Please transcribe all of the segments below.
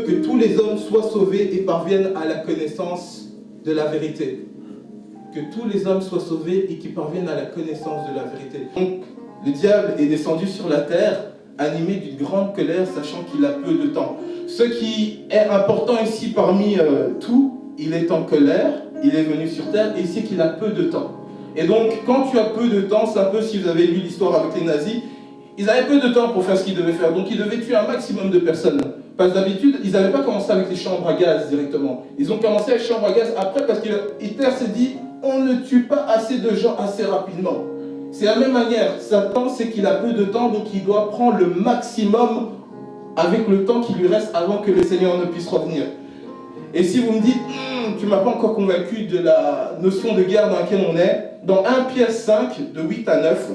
que tous les hommes soient sauvés et parviennent à la connaissance de la vérité. Que tous les hommes soient sauvés et qui parviennent à la connaissance de la vérité. Donc, le diable est descendu sur la terre, animé d'une grande colère, sachant qu'il a peu de temps. Ce qui est important ici parmi tout, il est en colère, il est venu sur terre et il sait qu'il a peu de temps. Et donc, quand tu as peu de temps, c'est un peu si vous avez lu l'histoire avec les nazis, ils avaient peu de temps pour faire ce qu'ils devaient faire, donc ils devaient tuer un maximum de personnes. Parce que d'habitude, ils n'avaient pas commencé avec les chambres à gaz directement. Ils ont commencé avec les chambres à gaz après parce que Hitler s'est dit on ne tue pas assez de gens assez rapidement. C'est la même manière, Satan sait qu'il a peu de temps, donc il doit prendre le maximum avec le temps qui lui reste avant que le Seigneur ne puisse revenir. Et si vous me dites, tu ne m'as pas encore convaincu de la notion de guerre dans laquelle on est, dans 1 Pierre 5, de 8 à 9,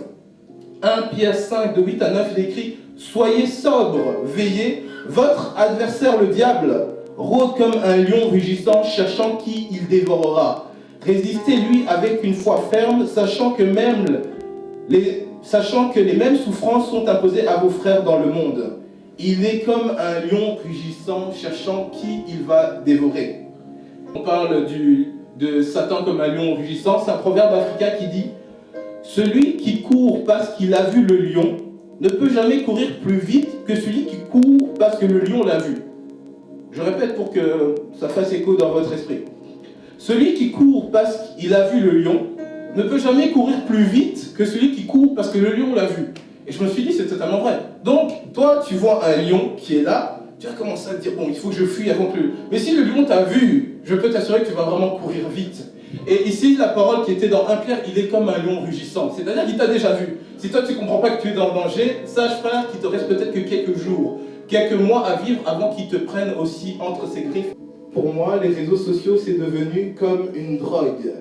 1 Pierre 5, de 8 à 9, il écrit « Soyez sobres, veillez, votre adversaire le diable rôde comme un lion rugissant, cherchant qui il dévorera. Résistez-lui avec une foi ferme, sachant que les mêmes souffrances sont imposées à vos frères dans le monde. Il est comme un lion rugissant, cherchant qui il va dévorer. » On parle de Satan comme un lion rugissant, c'est un proverbe africain qui dit « Celui qui court parce qu'il a vu le lion ne peut jamais courir plus vite que celui qui court parce que le lion l'a vu. » Je répète pour que ça fasse écho dans votre esprit. Celui qui court parce qu'il a vu le lion ne peut jamais courir plus vite que celui qui court parce que le lion l'a vu. Et je me suis dit, c'est totalement vrai. Donc, toi, tu vois un lion qui est là, tu vas commencer à te dire, bon, il faut que je fuis avant que le... Mais si le lion t'a vu, je peux t'assurer que tu vas vraiment courir vite. Et ici, la parole qui était dans 1 Pierre, il est comme un lion rugissant. C'est-à-dire qu'il t'a déjà vu. Si toi, tu ne comprends pas que tu es dans le danger, sache, frère, qu'il te reste peut-être que quelques jours, quelques mois à vivre avant qu'il te prenne aussi entre ses griffes. Pour moi, les réseaux sociaux, c'est devenu comme une drogue.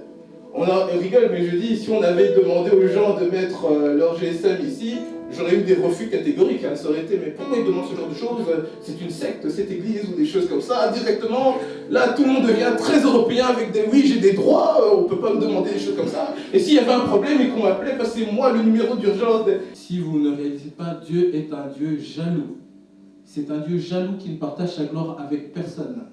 On rigole, mais je dis, si on avait demandé aux gens de mettre leur GSM ici, j'aurais eu des refus catégoriques. Ça aurait été, mais pourquoi ils demandent ce genre de choses? C'est une secte, cette église, ou des choses comme ça. Directement, là, tout le monde devient très européen avec des oui, j'ai des droits, on ne peut pas me demander des choses comme ça. Et s'il y avait un problème et qu'on m'appelait, parce que c'est moi le numéro d'urgence. Si vous ne réalisez pas, Dieu est un Dieu jaloux. C'est un Dieu jaloux qui ne partage sa gloire avec personne.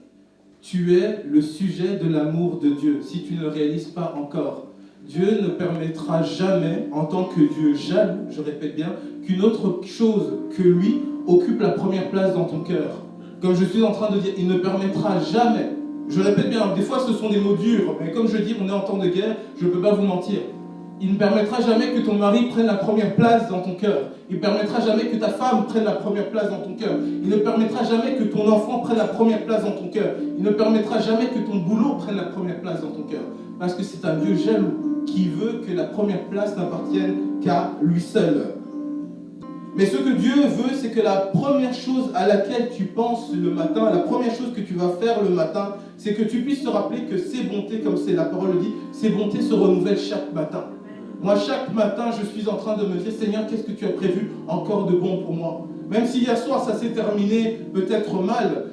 Tu es le sujet de l'amour de Dieu, si tu ne le réalises pas encore. Dieu ne permettra jamais, en tant que Dieu jaloux, je répète bien, qu'une autre chose que lui occupe la première place dans ton cœur. Comme je suis en train de dire, il ne permettra jamais, je répète bien, des fois ce sont des mots durs, mais comme je dis, on est en temps de guerre, je ne peux pas vous mentir. Il ne permettra jamais que ton mari prenne la première place dans ton cœur. Il ne permettra jamais que ta femme prenne la première place dans ton cœur. Il ne permettra jamais que ton enfant prenne la première place dans ton cœur. Il ne permettra jamais que ton boulot prenne la première place dans ton cœur. Parce que c'est un Dieu jaloux qui veut que la première place n'appartienne qu'à lui seul. Mais ce que Dieu veut, c'est que la première chose à laquelle tu penses le matin, la première chose que tu vas faire le matin, c'est que tu puisses te rappeler que ces bontés, comme c'est la parole le dit, ces bontés se renouvellent chaque matin. Moi, chaque matin, je suis en train de me dire, Seigneur, qu'est-ce que tu as prévu encore de bon pour moi? Même si hier soir, ça s'est terminé peut-être mal,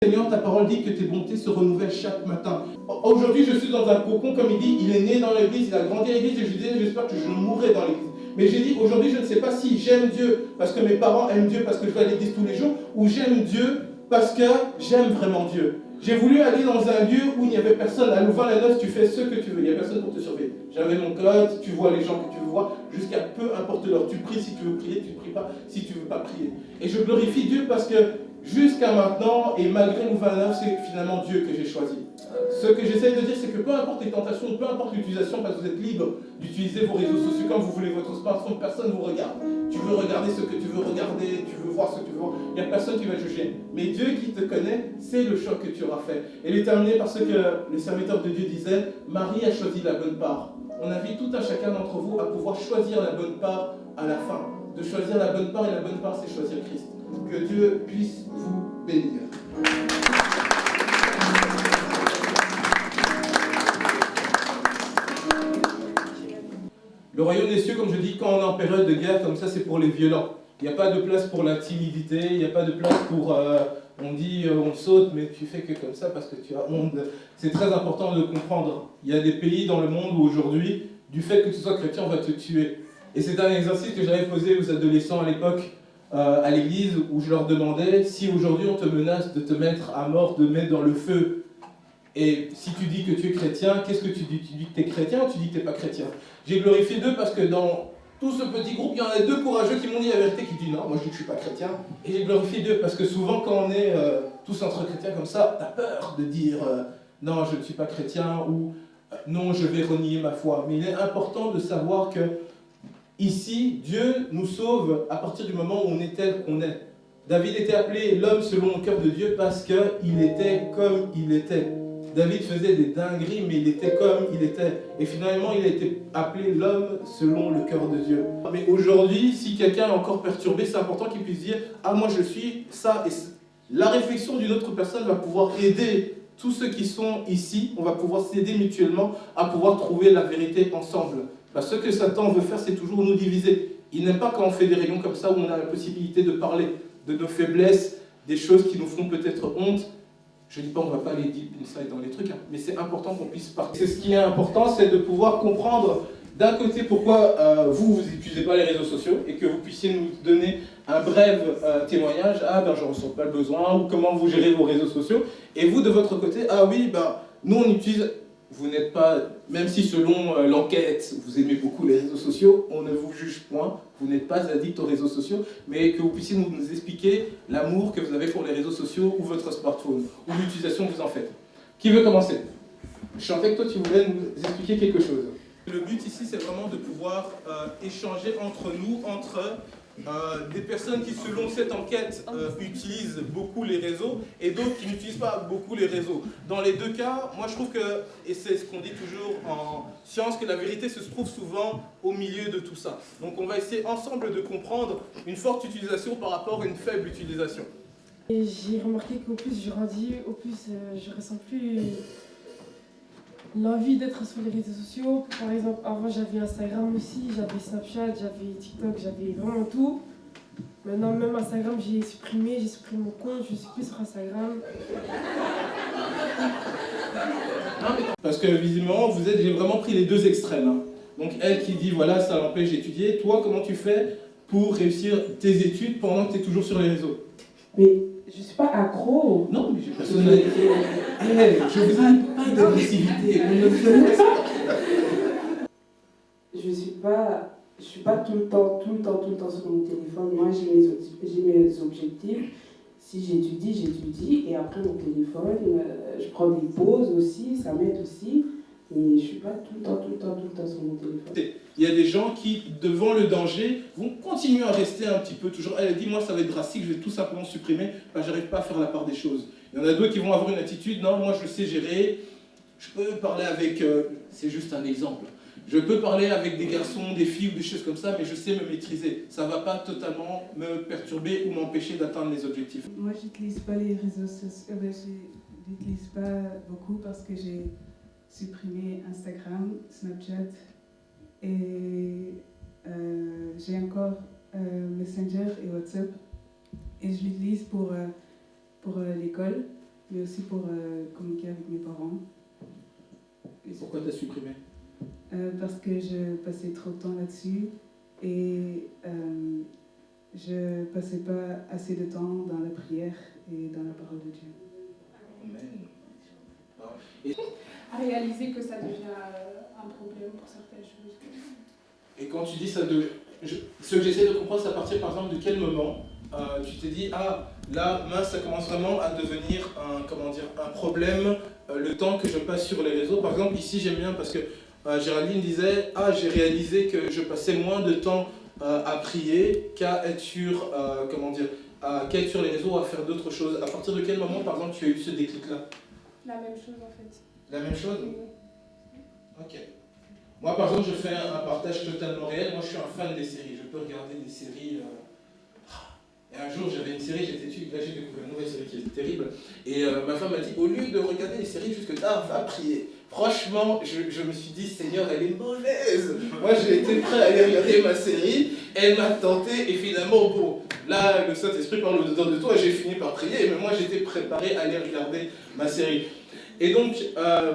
Seigneur, ta parole dit que tes bontés se renouvellent chaque matin. Aujourd'hui, je suis dans un cocon, comme il dit, il est né dans l'église, il a grandi à l'église, et je disais, j'espère que je mourrai dans l'église. Mais j'ai dit, aujourd'hui, je ne sais pas si j'aime Dieu parce que mes parents aiment Dieu, parce que je vais à l'église tous les jours, ou j'aime Dieu parce que j'aime vraiment Dieu. J'ai voulu aller dans un lieu où il n'y avait personne. À Louvain-la-Neuve, tu fais ce que tu veux. Il n'y a personne pour te surveiller. J'avais mon code, tu vois les gens que tu veux voir, jusqu'à peu importe l'heure. Tu pries si tu veux prier, tu ne pries pas si tu ne veux pas prier. Et je glorifie Dieu parce que jusqu'à maintenant, et malgré Louvain-la-Neuve, c'est finalement Dieu que j'ai choisi. Ce que j'essaie de dire, c'est que peu importe les tentations, peu importe l'utilisation, parce que vous êtes libre d'utiliser vos réseaux sociaux comme vous voulez, votre smartphone, personne ne vous regarde. Tu veux regarder ce que tu veux regarder, tu veux voir ce que tu veux voir, il n'y a personne qui va juger. Mais Dieu qui te connaît, c'est le choix que tu auras fait. Et il est terminé par ce que le serviteur de Dieu disait, Marie a choisi la bonne part. On invite tout un chacun d'entre vous à pouvoir choisir la bonne part à la fin. De choisir la bonne part, et la bonne part, c'est choisir Christ. Que Dieu puisse vous bénir. Le royaume des cieux, comme je dis, quand on est en période de guerre, comme ça, c'est pour les violents. Il n'y a pas de place pour la timidité, il n'y a pas de place pour... on dit, on saute, mais tu fais que comme ça parce que tu as honte. C'est très important de comprendre. Il y a des pays dans le monde où aujourd'hui, du fait que tu sois chrétien, on va te tuer. Et c'est un exercice que j'avais posé aux adolescents à l'époque. à l'église où je leur demandais si aujourd'hui on te menace de te mettre à mort, de mettre dans le feu. Et si tu dis que tu es chrétien, qu'est-ce que tu dis? Tu dis que tu es chrétien ou tu dis que tu n'es pas chrétien? J'ai glorifié d'eux parce que dans tout ce petit groupe, il y en a deux courageux qui m'ont dit la vérité, qui disent non, moi je dis que je ne suis pas chrétien. Et j'ai glorifié Dieu parce que souvent quand on est tous entre chrétiens comme ça, tu as peur de dire non, je ne suis pas chrétien ou non, je vais renier ma foi. Mais il est important de savoir que ici, Dieu nous sauve à partir du moment où on est tel qu'on est. David était appelé l'homme selon le cœur de Dieu parce qu'il était comme il était. David faisait des dingueries, mais il était comme il était. Et finalement, il a été appelé l'homme selon le cœur de Dieu. Mais aujourd'hui, si quelqu'un est encore perturbé, c'est important qu'il puisse dire « Ah, moi je suis ça ». Et la réflexion d'une autre personne va pouvoir aider tous ceux qui sont ici. On va pouvoir s'aider mutuellement à pouvoir trouver la vérité ensemble. Parce que ce que Satan veut faire, c'est toujours nous diviser. Il n'aime pas quand on fait des réunions comme ça où on a la possibilité de parler de nos faiblesses, des choses qui nous font peut-être honte. Je ne dis pas qu'on ne va pas aller deep inside dans les trucs, hein, mais c'est important qu'on puisse parler. C'est ce qui est important, c'est de pouvoir comprendre d'un côté pourquoi vous n'utilisez pas les réseaux sociaux et que vous puissiez nous donner un bref témoignage. Ah ben je ne ressens pas le besoin, ou comment vous gérez vos réseaux sociaux. Et vous de votre côté, ah oui, ben nous on utilise, vous n'êtes pas, même si selon l'enquête vous aimez beaucoup les réseaux sociaux, on ne vous juge point, vous n'êtes pas addict aux réseaux sociaux, mais que vous puissiez nous expliquer l'amour que vous avez pour les réseaux sociaux ou votre smartphone, ou l'utilisation que vous en faites. Qui veut commencer? Je sentais que toi tu voulais nous expliquer quelque chose. Le but ici c'est vraiment de pouvoir échanger entre nous, entre des personnes qui selon cette enquête utilisent beaucoup les réseaux et d'autres qui n'utilisent pas beaucoup les réseaux. Dans les deux cas, moi je trouve que, et c'est ce qu'on dit toujours en science, que la vérité se trouve souvent au milieu de tout ça. Donc on va essayer ensemble de comprendre une forte utilisation par rapport à une faible utilisation. J'ai remarqué qu'au plus je grandis, au plus je ressens plus l'envie d'être sur les réseaux sociaux. Par exemple, avant j'avais Instagram aussi, j'avais Snapchat, j'avais TikTok, j'avais vraiment tout. Maintenant même Instagram j'ai supprimé mon compte, je suis plus sur Instagram. Parce que visiblement j'ai vraiment pris les deux extrêmes. Hein. Donc elle qui dit voilà ça l'empêche d'étudier, toi comment tu fais pour réussir tes études pendant que tu es toujours sur les réseaux? Mais je suis pas accro. Non, mais j'ai personnalité. Je vous ai pas d'agressivité. Je suis pas tout le temps sur mon téléphone. Moi, j'ai mes objectifs. Si j'étudie. Et après, mon téléphone, je prends des pauses aussi, ça m'aide aussi. Mais je suis pas tout le temps sur mon téléphone. Il y a des gens qui, devant le danger, vont continuer à rester un petit peu toujours. Elle a dit, moi ça va être drastique, je vais tout simplement supprimer, j'arrive pas à faire la part des choses. Il y en a d'autres qui vont avoir une attitude, non, moi je sais gérer, je peux parler avec, c'est juste un exemple, je peux parler avec des garçons, des filles ou des choses comme ça, mais je sais me maîtriser. Ça va pas totalement me perturber ou m'empêcher d'atteindre les objectifs. Moi j'utilise pas les réseaux sociaux, je n'utilise pas beaucoup parce que j'ai supprimé Instagram, Snapchat et j'ai encore Messenger et WhatsApp et je l'utilise pour l'école mais aussi pour communiquer avec mes parents. Et pourquoi tu as supprimé? Parce que je passais trop de temps là-dessus et je passais pas assez de temps dans la prière et dans la parole de Dieu. Amen. À réaliser que ça devient un problème pour certaines choses. Et quand tu dis ça, ce que j'essaie de comprendre, c'est à partir par exemple de quel moment tu t'es dit, ah là, mince, ça commence vraiment à devenir un problème, le temps que je passe sur les réseaux. Par exemple, ici j'aime bien parce que Géraldine disait, ah j'ai réalisé que je passais moins de temps à prier qu'à être sur, qu'à être sur les réseaux, à faire d'autres choses. À partir de quel moment, par exemple, tu as eu ce déclic-là? La même chose en fait. La même chose? Ok. Moi, par exemple, je fais un partage totalement réel. Moi, je suis un fan des séries. Je peux regarder des séries. Et un jour, j'avais une série, j'étais dessus. Là, j'ai découvert une nouvelle série qui était terrible. Et ma femme m'a dit, au lieu de regarder les séries jusque tard, va prier. Franchement, je me suis dit, Seigneur, elle est mauvaise. Moi, j'ai été prêt à aller regarder ma série. Elle m'a tenté. Et finalement, bon, là, le Saint-Esprit parle au-dedans de toi. J'ai fini par prier. Mais moi, j'étais préparé à aller regarder ma série. Et donc,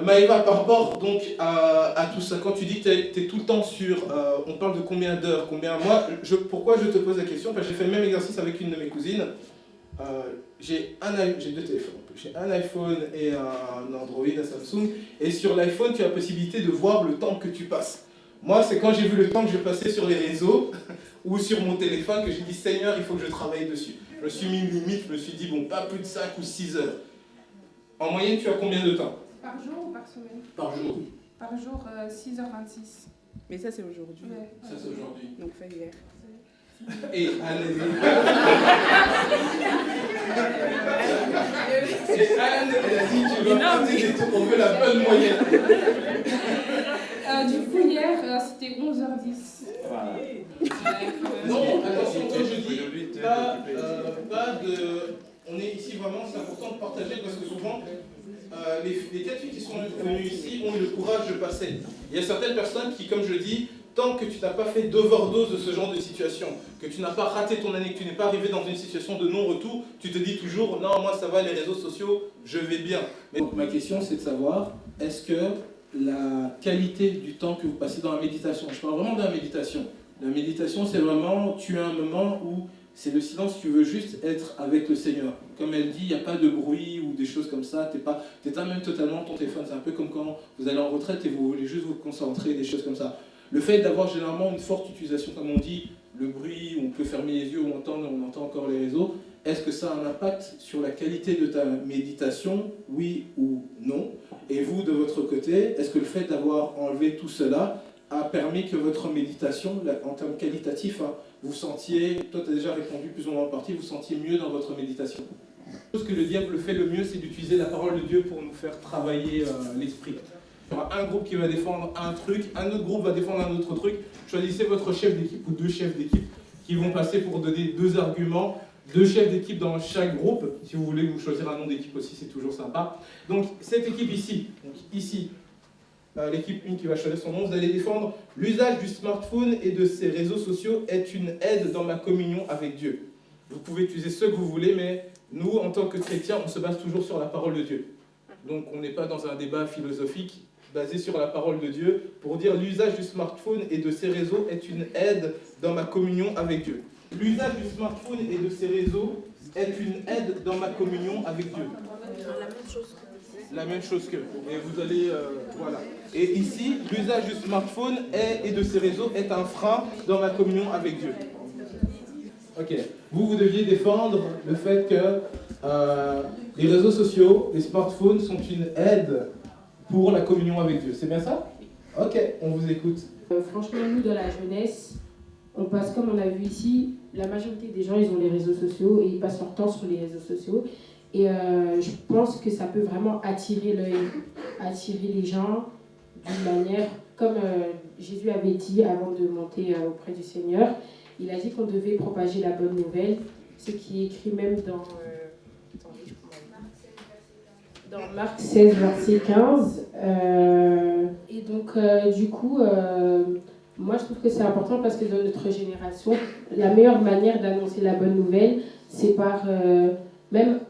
Maëva, par rapport donc, à tout ça, quand tu dis que tu es tout le temps sur, on parle de combien d'heures, moi, pourquoi je te pose la question? Parce que j'ai fait le même exercice avec une de mes cousines. J'ai deux téléphones. J'ai un iPhone et un Android, un Samsung. Et sur l'iPhone, tu as la possibilité de voir le temps que tu passes. Moi, c'est quand j'ai vu le temps que je passais sur les réseaux ou sur mon téléphone que j'ai dit, Seigneur, il faut que je travaille dessus. Je me suis mis une limite, je me suis dit, bon, pas plus de 5 ou 6 heures. En moyenne, tu as combien de temps? Par jour ou par semaine? Par jour. Par jour, 6h26. Mais ça, c'est aujourd'hui. Ouais. Ça, c'est aujourd'hui. Donc, fait hier. Et Anne, elle a dit, tu dois passer des tours, on veut la bonne moyenne. Du coup, hier, c'était 11h10. Voilà. Non, attention, quand je dis pas de... On est ici vraiment, c'est important de partager parce que souvent, les quatre filles qui sont venues ici ont eu le courage de passer. Il y a certaines personnes qui, comme je dis, tant que tu n'as pas fait d'overdose de ce genre de situation, que tu n'as pas raté ton année, que tu n'es pas arrivé dans une situation de non-retour, tu te dis toujours, non, moi ça va, les réseaux sociaux, je vais bien. Mais donc, ma question, c'est de savoir, est-ce que la qualité du temps que vous passez dans la méditation, je parle vraiment de la méditation. La méditation, c'est vraiment, tu as un moment où c'est le silence, tu veux juste être avec le Seigneur. Comme elle dit, il n'y a pas de bruit ou des choses comme ça, tu n'éteins même totalement ton téléphone. C'est un peu comme quand vous allez en retraite et vous voulez juste vous concentrer, des choses comme ça. Le fait d'avoir généralement une forte utilisation, comme on dit, le bruit, on peut fermer les yeux, on entend encore les réseaux, est-ce que ça a un impact sur la qualité de ta méditation, oui ou non? Et vous, de votre côté, est-ce que le fait d'avoir enlevé tout cela a permis que votre méditation, en termes qualitatifs, hein, vous sentiez, toi tu as déjà répondu plus ou moins en partie, vous sentiez mieux dans votre méditation? Ce que le diable fait le mieux, c'est d'utiliser la parole de Dieu pour nous faire travailler l'esprit. Il y aura un groupe qui va défendre un truc, un autre groupe va défendre un autre truc. Choisissez votre chef d'équipe ou deux chefs d'équipe qui vont passer pour donner deux arguments. Deux chefs d'équipe dans chaque groupe. Si vous voulez vous choisir un nom d'équipe aussi, c'est toujours sympa. Donc cette équipe ici, l'équipe 1 qui va choisir son nom, vous allez défendre l'usage du smartphone et de ses réseaux sociaux est une aide dans ma communion avec Dieu. Vous pouvez utiliser ce que vous voulez, mais nous, en tant que chrétiens, on se base toujours sur la parole de Dieu. Donc on n'est pas dans un débat philosophique basé sur la parole de Dieu pour dire l'usage du smartphone et de ses réseaux est une aide dans ma communion avec Dieu. L'usage du smartphone et de ses réseaux est une aide dans ma communion avec Dieu. La même chose que. Et vous allez, voilà. Et ici, l'usage du smartphone et de ses réseaux est un frein dans ma communion avec Dieu. Ok. Vous deviez défendre le fait que les réseaux sociaux, les smartphones sont une aide pour la communion avec Dieu. C'est bien ça? Ok, on vous écoute. Franchement, nous, dans la jeunesse, on passe, comme on a vu ici, la majorité des gens, ils ont les réseaux sociaux et ils passent leur temps sur les réseaux sociaux. Et je pense que ça peut vraiment attirer l'œil, attirer les gens d'une manière, comme Jésus avait dit avant de monter auprès du Seigneur, il a dit qu'on devait propager la bonne nouvelle, ce qui est écrit même dans Marc 16, verset 15. Et donc, du coup, moi, je trouve que c'est important parce que dans notre génération, la meilleure manière d'annoncer la bonne nouvelle, c'est par même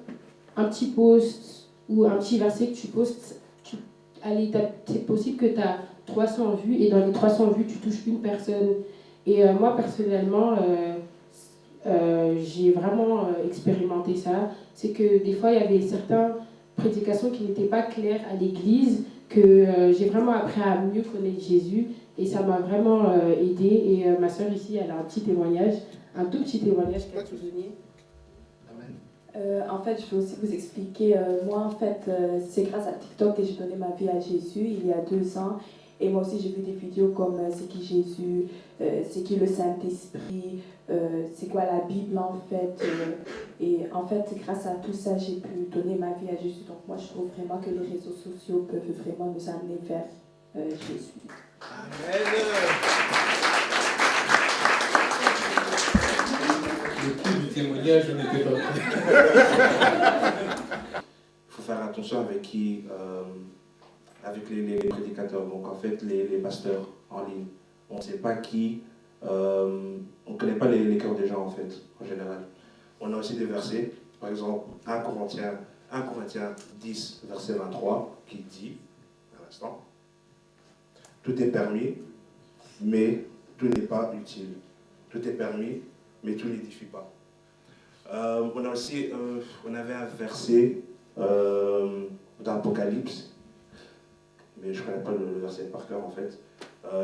un petit post ou un petit verset que tu postes. C'est possible que tu as 300 vues et dans les 300 vues, tu touches une personne. Et moi, personnellement, j'ai vraiment expérimenté ça. C'est que des fois, il y avait certaines prédications qui n'étaient pas claires à l'église, que j'ai vraiment appris à mieux connaître Jésus. Et ça m'a vraiment aidée. Et ma soeur ici, elle a un petit témoignage, un tout petit témoignage qu'elle peut donner. En fait, je veux aussi vous expliquer. Moi, en fait, c'est grâce à TikTok que j'ai donné ma vie à Jésus il y a 2 ans. Et moi aussi, j'ai vu des vidéos comme c'est qui Jésus, c'est qui le Saint-Esprit, c'est quoi la Bible en fait. Et en fait, grâce à tout ça, j'ai pu donner ma vie à Jésus. Donc moi, je trouve vraiment que les réseaux sociaux peuvent vraiment nous amener vers Jésus. Amen. Le coup du témoignage, je n'étais pas prêt. Il faut faire attention avec qui, avec les prédicateurs, donc en fait les pasteurs en ligne. On ne sait pas qui, on ne connaît pas les cœurs des gens en fait, en général. On a aussi des versets, par exemple 1 Corinthiens 10, verset 23, qui dit, à l'instant, tout est permis, mais tout n'est pas utile. Tout est permis, mais tout n'édifie pas. On avait un verset d'Apocalypse, mais je ne connais pas le verset par cœur en fait,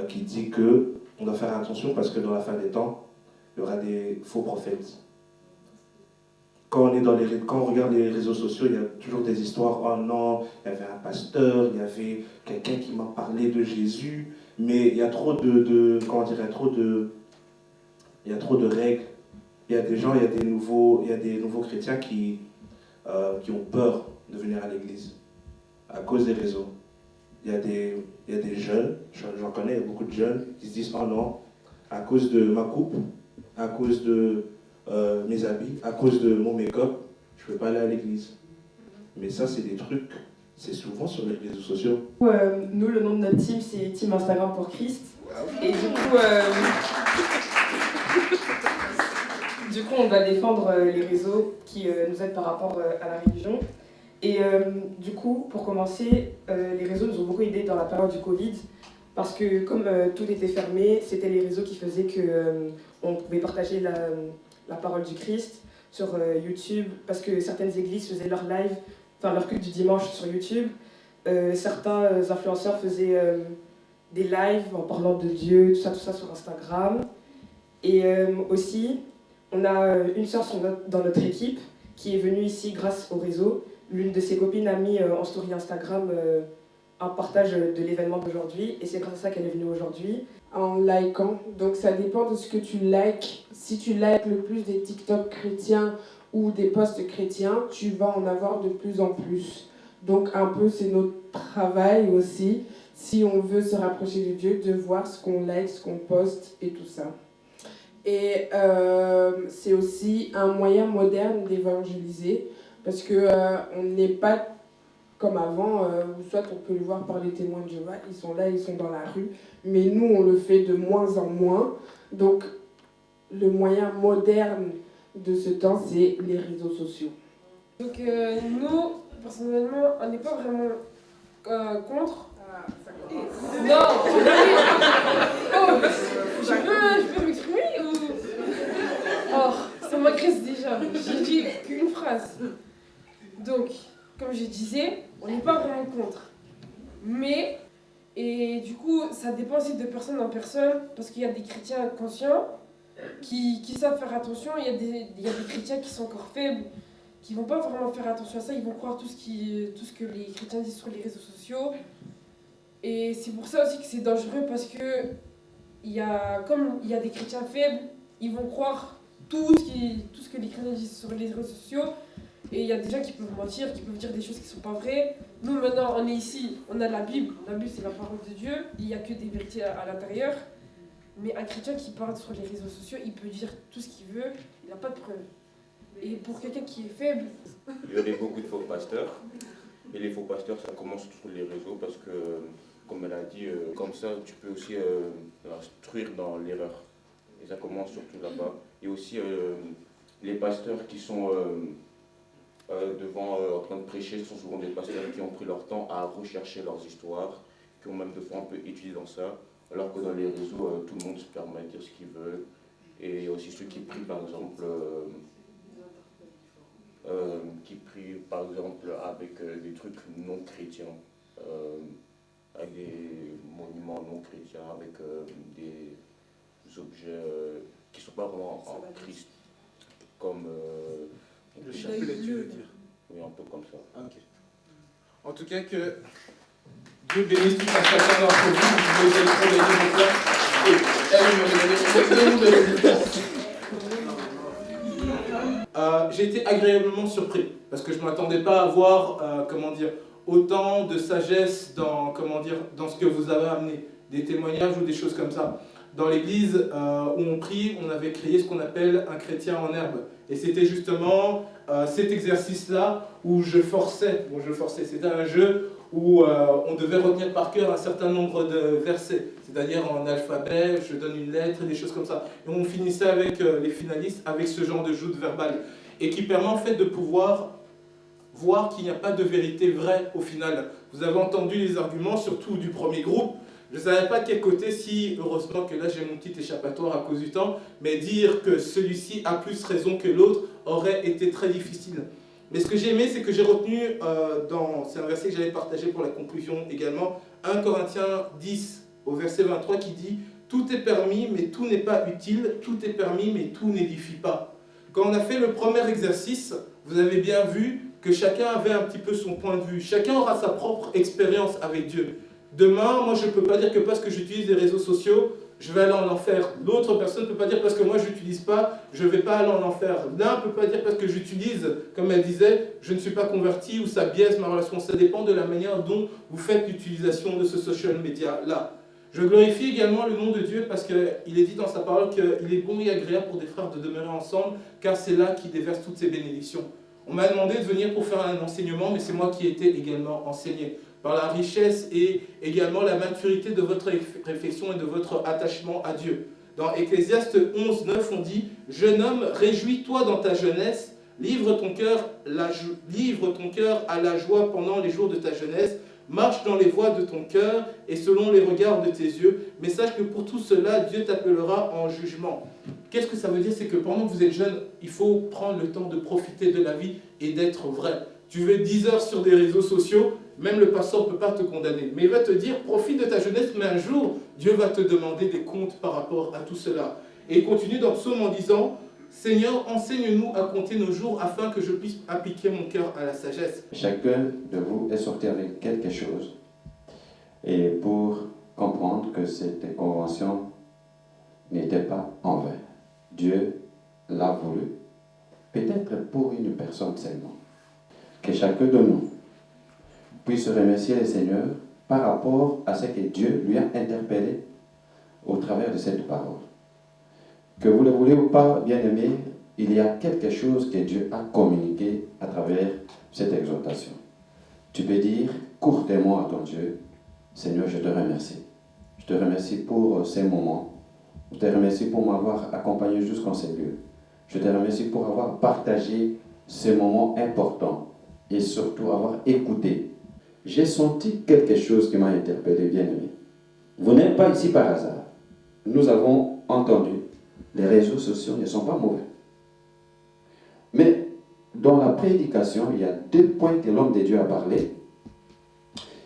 qui dit que on doit faire attention parce que dans la fin des temps, il y aura des faux prophètes. Quand on regarde les réseaux sociaux, il y a toujours des histoires. Oh non, il y avait un pasteur, il y avait quelqu'un qui m'a parlé de Jésus, mais il y a trop il y a trop de règles. Il y a des gens, il y a des nouveaux chrétiens qui ont peur de venir à l'église à cause des réseaux. Il y a des jeunes, j'en connais beaucoup de jeunes, qui se disent oh non, à cause de ma coupe, à cause de mes habits, à cause de mon make-up, je ne peux pas aller à l'église. Mais ça, c'est des trucs, c'est souvent sur les réseaux sociaux. Nous, le nom de notre team, c'est Team Instagram pour Christ. Et du coup, on va défendre les réseaux qui nous aident par rapport à la religion. Et du coup, pour commencer, les réseaux nous ont beaucoup aidés dans la période du Covid. Parce que comme tout était fermé, c'était les réseaux qui faisaient qu'on pouvait partager la parole du Christ sur YouTube. Parce que certaines églises faisaient leur live, enfin leur culte du dimanche sur YouTube. Certains influenceurs faisaient des lives en parlant de Dieu, tout ça sur Instagram. Et aussi, on a une sœur dans notre équipe qui est venue ici grâce au réseau. L'une de ses copines a mis en story Instagram un partage de l'événement d'aujourd'hui et c'est grâce à ça qu'elle est venue aujourd'hui. En likant, donc ça dépend de ce que tu likes. Si tu likes le plus des TikTok chrétiens ou des posts chrétiens, tu vas en avoir de plus en plus. Donc un peu c'est notre travail aussi, si on veut se rapprocher de Dieu, de voir ce qu'on like, ce qu'on poste et tout ça. Et c'est aussi un moyen moderne d'évangéliser, parce qu'on n'est pas comme avant, soit on peut le voir par les témoins de Jéhovah, ils sont là, ils sont dans la rue, mais nous on le fait de moins en moins. Donc le moyen moderne de ce temps, c'est les réseaux sociaux. Donc nous, personnellement, on n'est pas vraiment contre. Non, je peux m'exprimer ou... Oh, ça m'agresse déjà. J'ai dit qu'une phrase. Donc, comme je disais, on n'est pas vraiment contre. Mais, et du coup, ça dépend aussi de personne en personne, parce qu'il y a des chrétiens conscients qui savent faire attention, il y a des chrétiens qui sont encore faibles, qui vont pas vraiment faire attention à ça, ils vont croire tout ce que les chrétiens disent sur les réseaux sociaux. Et c'est pour ça aussi que c'est dangereux, parce que comme il y a des chrétiens faibles, ils vont croire tout ce que les chrétiens disent sur les réseaux sociaux. Et il y a des gens qui peuvent mentir, qui peuvent dire des choses qui ne sont pas vraies. Nous maintenant, on est ici, on a la Bible c'est la parole de Dieu, il n'y a que des vérités à l'intérieur. Mais un chrétien qui parle sur les réseaux sociaux, il peut dire tout ce qu'il veut, il n'a pas de preuves. Et pour quelqu'un qui est faible... Il y aurait beaucoup de faux pasteurs. Et les faux pasteurs, ça commence sur les réseaux parce que, comme elle a dit, comme ça, tu peux aussi instruire dans l'erreur. Et ça commence surtout là-bas. Et aussi, les pasteurs qui sont en train de prêcher sont souvent des pasteurs qui ont pris leur temps à rechercher leurs histoires, qui ont même des fois un peu étudié dans ça. Alors que dans les réseaux, tout le monde se permet de dire ce qu'il veut. Et il y a aussi ceux qui prient, par exemple, avec des trucs non chrétiens, avec des monuments non chrétiens, avec des objets qui ne sont pas vraiment en Christ, comme... le chapelet, tu veux dire? Oui, un peu comme ça. Ok. En tout cas, que Dieu bénisse tout un chacun d'entre vous, vous allez travailler vos plans. J'ai été agréablement surpris, parce que je ne m'attendais pas à voir, autant de sagesse dans ce que vous avez amené, des témoignages ou des choses comme ça. Dans l'église où on prie, on avait créé ce qu'on appelle un chrétien en herbe. Et c'était justement cet exercice-là où je forçais. C'était un jeu où on devait retenir par cœur un certain nombre de versets. C'est-à-dire en alphabet, je donne une lettre et des choses comme ça. Et on finissait avec les finalistes avec ce genre de joute verbale. Et qui permet en fait de pouvoir voir qu'il n'y a pas de vérité vraie au final. Vous avez entendu les arguments, surtout du premier groupe. Je ne savais pas de quel côté, si, heureusement que là j'ai mon petit échappatoire à cause du temps, mais dire que celui-ci a plus raison que l'autre aurait été très difficile. Mais ce que j'ai aimé, c'est que j'ai retenu, c'est un verset que j'avais partagé pour la conclusion également, 1 Corinthiens 10 au verset 23 qui dit « Tout est permis, mais tout n'est pas utile, tout est permis, mais tout n'édifie pas ». Quand on a fait le premier exercice, vous avez bien vu que chacun avait un petit peu son point de vue. Chacun aura sa propre expérience avec Dieu. Demain, moi je ne peux pas dire que parce que j'utilise les réseaux sociaux, je vais aller en enfer. L'autre personne ne peut pas dire parce que moi je n'utilise pas, je ne vais pas aller en enfer. L'un ne peut pas dire parce que j'utilise, comme elle disait, je ne suis pas converti ou ça biaise ma relation. Ça dépend de la manière dont vous faites l'utilisation de ce social media-là. Je glorifie également le nom de Dieu parce qu'il est dit dans sa parole qu'il est bon et agréable pour des frères de demeurer ensemble, car c'est là qu'il déverse toutes ses bénédictions. On m'a demandé de venir pour faire un enseignement, mais c'est moi qui ai été également enseigné. Par la richesse et également la maturité de votre réflexion et de votre attachement à Dieu. Dans Ecclésiaste 11, 9, on dit « Jeune homme, réjouis-toi dans ta jeunesse, livre ton cœur à la joie pendant les jours de ta jeunesse, marche dans les voies de ton cœur et selon les regards de tes yeux, mais sache que pour tout cela, Dieu t'appellera en jugement. » Qu'est-ce que ça veut dire? C'est que pendant que vous êtes jeune, il faut prendre le temps de profiter de la vie et d'être vrai. Tu veux 10 heures sur des réseaux sociaux, même le pasteur ne peut pas te condamner. Mais il va te dire, profite de ta jeunesse, mais un jour, Dieu va te demander des comptes par rapport à tout cela. Et il continue dans le psaume en disant, Seigneur, enseigne-nous à compter nos jours afin que je puisse appliquer mon cœur à la sagesse. Chacun de vous est sorti avec quelque chose. Et pour comprendre que cette convention n'était pas en vain. Dieu l'a voulu. Peut-être pour une personne seulement. Que chacun de nous puisse remercier le Seigneur par rapport à ce que Dieu lui a interpellé au travers de cette parole. Que vous le voulez ou pas, bien-aimés, il y a quelque chose que Dieu a communiqué à travers cette exhortation. Tu peux dire courtement à ton Dieu, Seigneur, je te remercie. Je te remercie pour ces moments. Je te remercie pour m'avoir accompagné jusqu'en ces lieux. Je te remercie pour avoir partagé ces moments importants et surtout avoir écouté. J'ai senti quelque chose qui m'a interpellé, bien-aimé. Vous n'êtes pas ici par hasard. Nous avons entendu, les réseaux sociaux ne sont pas mauvais. Mais dans la prédication, il y a 2 points que l'homme de Dieu a parlé.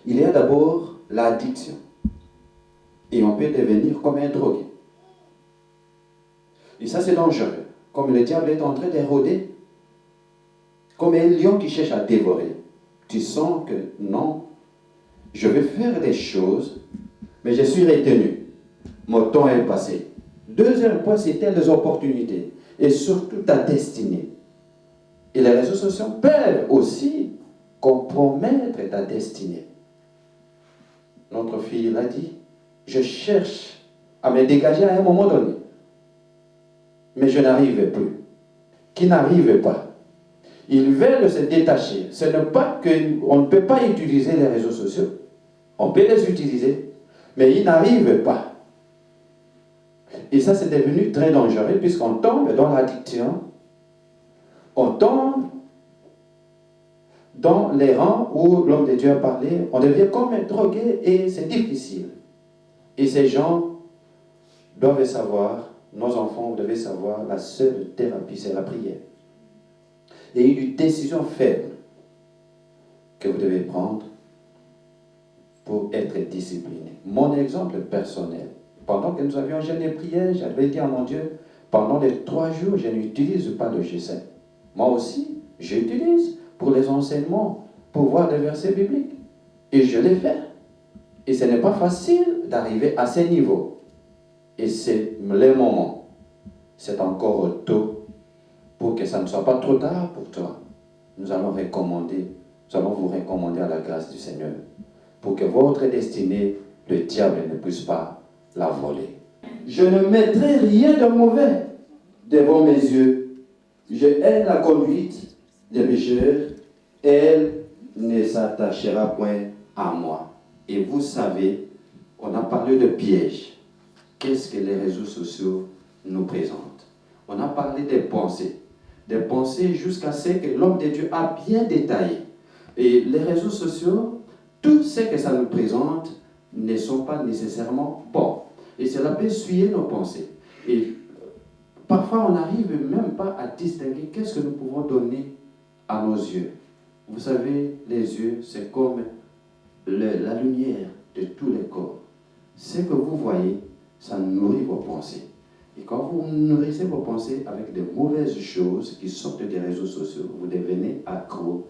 Il y a d'abord l'addiction. Et on peut devenir comme un drogué. Et ça, c'est dangereux. Comme le diable est en train de rôder, comme un lion qui cherche à dévorer. Tu sens que non, je vais faire des choses, mais je suis retenu. Mon temps est passé. Deuxième point, c'était les opportunités et surtout ta destinée. Et les réseaux sociaux peuvent aussi compromettre ta destinée. Notre fille l'a dit, je cherche à me dégager à un moment donné, mais je n'arrive plus. Qui n'arrive pas. Ils veulent se détacher. Ce n'est pas qu'on ne peut pas utiliser les réseaux sociaux. On peut les utiliser, mais ils n'arrivent pas. Et ça, c'est devenu très dangereux puisqu'on tombe dans l'addiction. On tombe dans les rangs où l'homme de Dieu a parlé. On devient comme un drogué et c'est difficile. Et ces gens doivent savoir, nos enfants doivent savoir, la seule thérapie, c'est la prière. Et une décision ferme que vous devez prendre pour être discipliné. Mon exemple personnel, pendant que nous avions jeûné et prière, j'avais dit à mon Dieu, pendant les 3 jours, je n'utilise pas le G7. Moi aussi, j'utilise pour les enseignements, pour voir des versets bibliques. Et je l'ai fait. Et ce n'est pas facile d'arriver à ce niveau. Et c'est le moment. C'est encore tôt pour que ça ne soit pas trop tard pour toi. Nous allons vous recommander à la grâce du Seigneur pour que votre destinée, le diable ne puisse pas la voler. Je ne mettrai rien de mauvais devant mes yeux. Je hais la conduite des pécheurs. Elle ne s'attachera point à moi. Et vous savez, on a parlé de pièges. Qu'est-ce que les réseaux sociaux nous présentent? On a parlé des pensées. des pensées jusqu'à ce que l'homme de Dieu a bien détaillé. Et les réseaux sociaux, tout ce que ça nous présente ne sont pas nécessairement bons. Et cela peut essuyer nos pensées. Et parfois, on n'arrive même pas à distinguer qu'est-ce que nous pouvons donner à nos yeux. Vous savez, les yeux, c'est comme la lumière de tous les corps. Ce que vous voyez, ça nourrit vos pensées. Et quand vous nourrissez vos pensées avec de mauvaises choses qui sortent des réseaux sociaux, vous devenez accro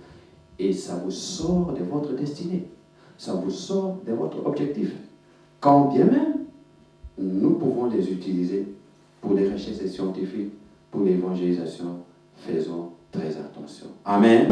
et ça vous sort de votre destinée. Ça vous sort de votre objectif. Quand bien même, nous pouvons les utiliser pour les recherches scientifiques, pour l'évangélisation. Faisons très attention. Amen.